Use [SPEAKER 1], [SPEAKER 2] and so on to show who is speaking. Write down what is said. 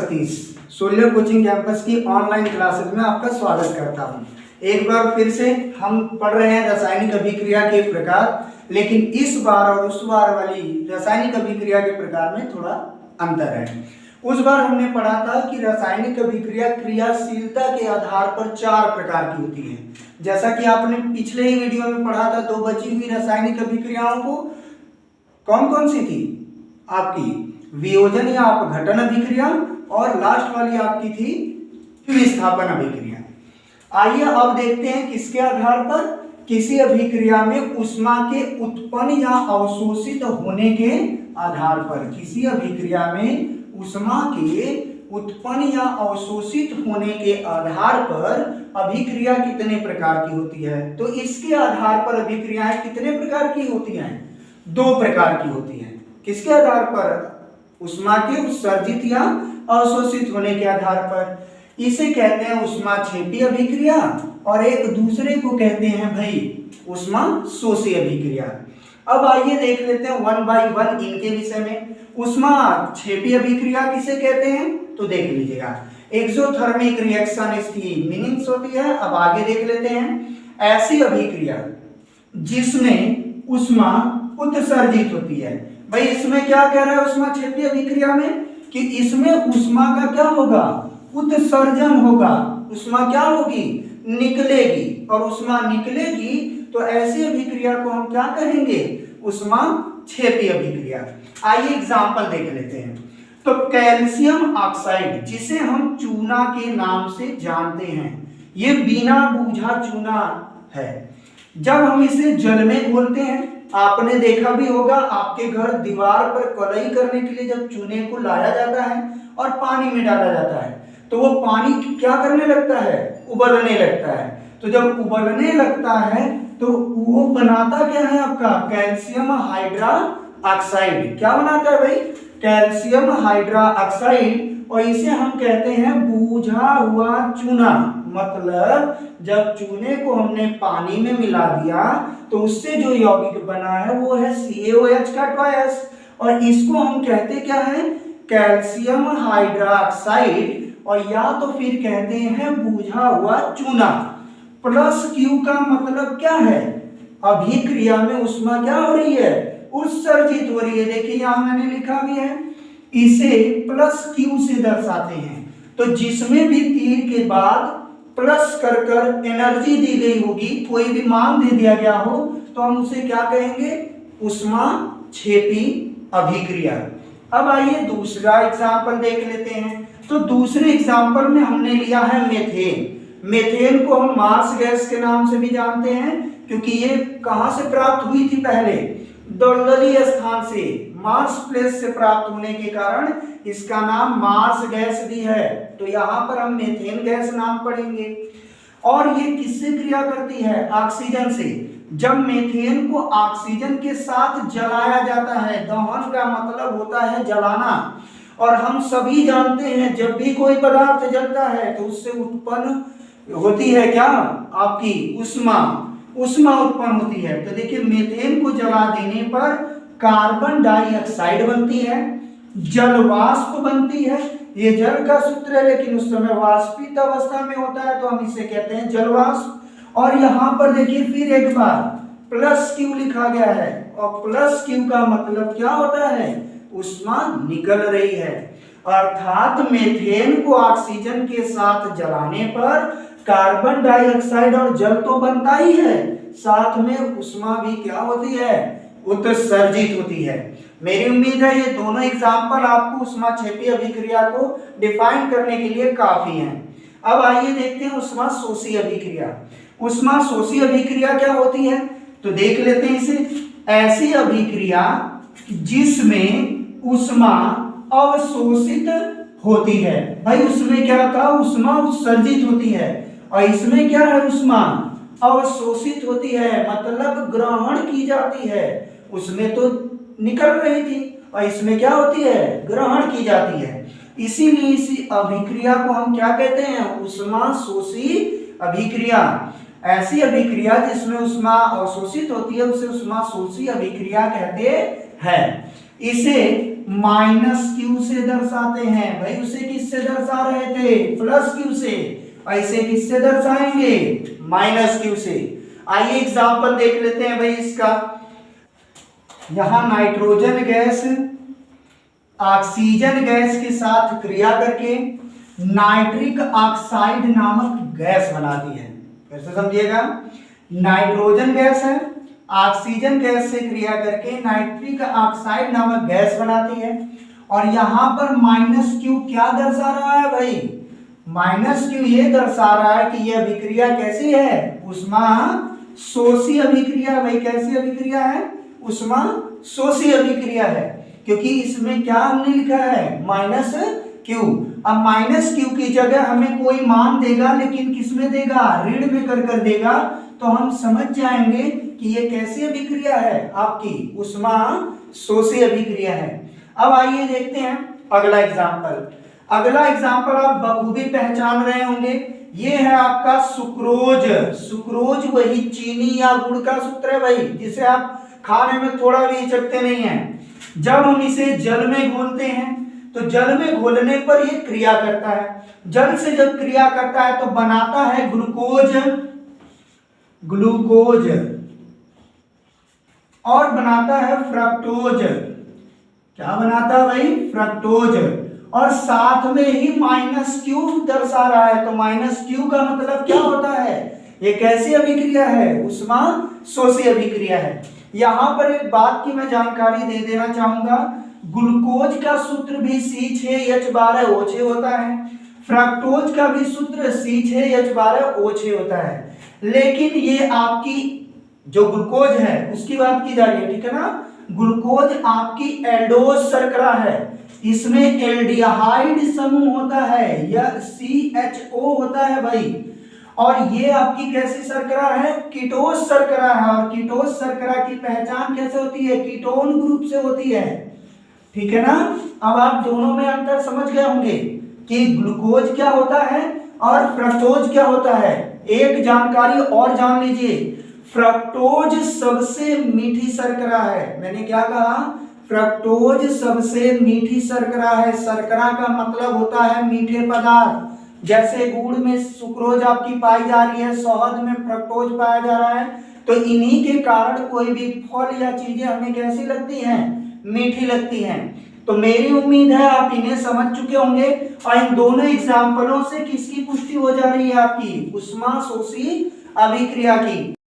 [SPEAKER 1] Satish सोल्यूर coaching campus की online classes में आपका स्वागत करता हूं। एक बार फिर से हम पढ़ रहे हैं रासायनिक अभिक्रिया के प्रकार, लेकिन इस बार और उस बार वाली रासायनिक अभिक्रिया के प्रकार में थोड़ा अंतर है। उस बार हमने पढ़ा था कि रासायनिक अभिक्रिया क्रियाशीलता के आधार पर 4 प्रकार की होती है। जैसा कि आपने पिछले ही वीडियो में पढ़ा था, 2 बची हुई रासायनिक अभिक्रियाओं को कौन कौन सी थी? आपकी वियोजन या अपघटन अभिक्रिया और लास्ट वाली आपकी थी विस्थापन अभिक्रिया। आइए अब देखते हैं किसके आधार पर किसी अभिक्रिया में ऊष्मा के उत्पन्न या अवशोषित होने के आधार पर, किसी अभिक्रिया में ऊष्मा के उत्पन्न या अवशोषित होने के आधार पर अभिक्रिया कितने प्रकार की होती है। तो इसके आधार पर अभिक्रियाएं कितने प्रकार की होती हैं? 2 प्रकार की होती हैं। किसके आधार पर? ऊष्मा के उत्सर्जित या अवशोषित होने के आधार पर। इसे कहते हैं ऊष्माक्षेपी अभिक्रिया और एक दूसरे को कहते हैं भाई ऊष्मा शोषी अभिक्रिया। अब आइए देख लेते हैं 1 बाय 1 इनके विषय में। ऊष्माक्षेपी अभिक्रिया किसे कहते हैं तो देख लीजिएगा। एक्सोथर्मिक रिएक्शन इसकी मीनिंग्स होती है। अब आगे देख लेते हैं। ऐसी अभिक्रिया जिसमें ऊष्मा उत्सर्जित होती है। भाई इसमें क्या कह रहा है ऊष्माक्षेपी अभिक्रिया में कि इसमें ऊष्मा का क्या होगा? उत्सर्जन होगा। ऊष्मा क्या होगी? निकलेगी। और ऊष्मा निकलेगी तो ऐसी अभिक्रिया को हम क्या कहेंगे? ऊष्माक्षेपी अभिक्रिया। आइए एग्जांपल देख लेते हैं। तो कैल्शियम ऑक्साइड जिसे हम चूना के नाम से जानते हैं, ये बिना बूझा चूना है। जब हम इसे जल में घोलते हैं, आपने देखा भी होगा आपके घर दीवार पर कलई करने के लिए जब चूने को लाया जाता है और पानी में डाला जाता है तो वो पानी क्या करने लगता है? उबलने लगता है। तो जब उबलने लगता है तो वो बनाता क्या है आपका? Calcium hydra oxide. क्या बनाता है भाई? Calcium hydra oxide. और इसे हम कहते हैं बूझा हुआ चूना। मतलब जब चूने को हमने पानी में मिला दिया तो उससे जो यौगिक बना है वो है CaOH का 2S और इसको हम कहते क्या है? Calcium hydroxide. और या तो फिर कहते हैं बूझा हुआ चूना। प्लस Q का मतलब क्या है? अभिक्रिया में ऊष्मा क्या हो रही है? उत्सर्जित हो रही है। देखिए यहां मैंने लिखा भी है, इसे प्लस Q से दर्शाते हैं। तो जिसमें भी तीर के बाद प्लस कर एनर्जी दी गई होगी, कोई भी मान दे दिया गया हो, तो हम उसे क्या कहेंगे? ऊष्माक्षेपी अभिक्रिया। अब आइए दूसरा एग्जाम्पल देख लेते हैं। तो दूसरे एग्जाम्पल में हमने लिया है मेथेन। मेथेन को हम मार्स गैस के नाम से भी जानते हैं क्योंकि ये कहां से प्राप्त हुई थी? पहले दलदली स्थान से, मार्स प्लेस से प्राप्त होने के कारण इसका नाम मार्स गैस भी है। तो यहां पर हम मेथेन गैस नाम पढ़ेंगे। और ये किससे क्रिया करती है? ऑक्सीजन से। जब मेथेन को ऑक्सीजन के साथ जलाया जाता है, दहन का मतलब होता है जलाना, और हम सभी जानते हैं जब भी कोई पदार्थ जलता है तो उससे उत्पन्न होती है क्या? आपकी ऊष्मा उत्पन्न होती है। तो देखिए मेथेन को जला देने पर कार्बन डाइऑक्साइड बनती है, जल वाष्प बनती है। ये जल का सूत्र है लेकिन उस समय वाष्पित अवस्था में होता है तो हम इसे कहते हैं जल वाष्प। और यहाँ पर देखिए फिर एक बार प्लस Q लिखा गया है और प्लस Q का मतलब क्या होता है? ऊष्मा निकल रही है। अर्थात मेथेन को ऑक्सीजन के साथ जलाने पर कार्बन डाइऑक्साइड और जल तो बनता ही है, साथ में ऊष्मा भी क्या होती है? उत्सर्जित होती है। मेरी उम्मीद है ये दोनों एग्जाम्पल आपको ऊष्माक्षेपी अभिक्रिया को डिफाइन करने के लिए काफी हैं। अब आइए देखते हैं ऊष्मा शोषी अभिक्रिया। ऊष्मा शोषी अभिक्रिया क्या होती है तो देख लेते हैं इसे। ऐसी अभिक्रिया जिसमें ऊष्मा अवशोषित होती है। भाई उसमें क्या था? ऊष्मा उत्सर्जित होती है और इसमें क्या है? ऊष्मा अवशोषित होती है, मतलब ग्रहण की जाती है। उसमें तो निकल रही थी और इसमें क्या होती है? ग्रहण की जाती है। इसीलिए इसी अभिक्रिया को हम क्या कहते हैं? ऊष्मा शोषी अभिक्रिया। ऐसी अभिक्रिया जिसमें ऊष्मा अवशोषित होती है उसे ऊष्मा शोषी अभिक्रिया कहते हैं। इसे -Q से दर्शाते हैं। भाई उसे किससे किससे दर्शा रहे थे, प्लस क्यू से, ऐसे किससे दर्शाएंगे, माइनस क्यू से। आइए एग्जांपल देख लेते हैं भाई इसका। यहां नाइट्रोजन गैस ऑक्सीजन गैस के साथ क्रिया करके नाइट्रिक ऑक्साइड नामक गैस बनाती है। फिर से समझिएगा, नाइट्रोजन गैस है, ऑक्सीजन गैस से क्रिया करके नाइट्रिक ऑक्साइड नामक गैस बनाती है। और यहां पर माइनस क्यू क्या दर्शा रहा है भाई, माइनस क्यू ये दर्शा रहा है कि यह अभिक्रिया कैसी है, उष्मा शोषी अभिक्रिया। भाई कैसी अभिक्रिया है, उष्मा शोषी अभिक्रिया है, क्योंकि इसमें क्या हमने लिखा है, माइनस क्यू। अब माइनस क्यू की जगह हमें कोई मान देगा, लेकिन किसमें देगा, ऋण में कर देगा, तो हम समझ जाएंगे कि ये कैसी अभिक्रिया है, आपकी उष्मा शोषी अभिक्रिया है। अब आइए देखते हैं अगला एग्जाम्पल। अगला एग्जाम्पल आप बखूबी पहचान रहे होंगे, ये है आपका सुक्रोज। सुक्रोज वही चीनी या गुड़ का सूत्र है भाई, जिसे आप खाने में थोड़ा भी हिचकते नहीं है। जब हम इसे जल में घोलते हैं तो जल में घोलने पर ये क्रिया करता है, जल से जब क्रिया करता है तो बनाता है ग्लूकोज, ग्लूकोज और बनाता है फ्रक्टोज। क्या बनाता है भाई, फ्रक्टोज। और साथ में ही माइनस क्यू दर्शा रहा है, तो माइनस क्यू का मतलब क्या होता है, ये कैसी अभिक्रिया है, उष्मा शोषी अभिक्रिया है। यहां पर एक बात की मैं जानकारी दे देना चाहूंगा, ग्लूकोज का सूत्र भी C6H12O6 होता है, फ्रक्टोज का भी सूत्र C6H12O6 होता है। लेकिन ये आपकी जो ग्लूकोज है उसकी बात की जा रही है, ठीक है ना। ग्लूकोज आपकी एल्डोज शर्करा है, इसमें एल्डिहाइड समूह होता है, यह CHO होता है भाई। और ये आपकी कैसी शर्करा है, कीटोज शर्करा है। और कीटोज शर्करा की पहचान कैसे होती है, कीटोन ग्रुप से होती है, ठीक है ना। अब आप दोनों में अंतर समझ गए होंगे कि ग्लूकोज क्या होता है और फ्रक्टोज क्या होता है। एक जानकारी और जान लीजिए, फ्रक्टोज सबसे मीठी शर्करा है। मैंने क्या कहा, फ्रक्टोज सबसे मीठी शर्करा है। शर्करा का मतलब होता है मीठे पदार्थ, जैसे गुड़ में सुक्रोज आपकी पाई जा रही है, शहद में फ्रक्टोज पाया जा रहा है। तो इन्हीं के कारण कोई भी फल या चीजें हमें कैसी लगती हैं, मीठी लगती हैं। तो मेरी उम्मीद है आप इन्हें समझ चुके होंगे। और इन दोनों एग्जाम्पलों से किसकी पुष्टि हो जा रही है, आपकी उष्मा शोषी अभिक्रिया की।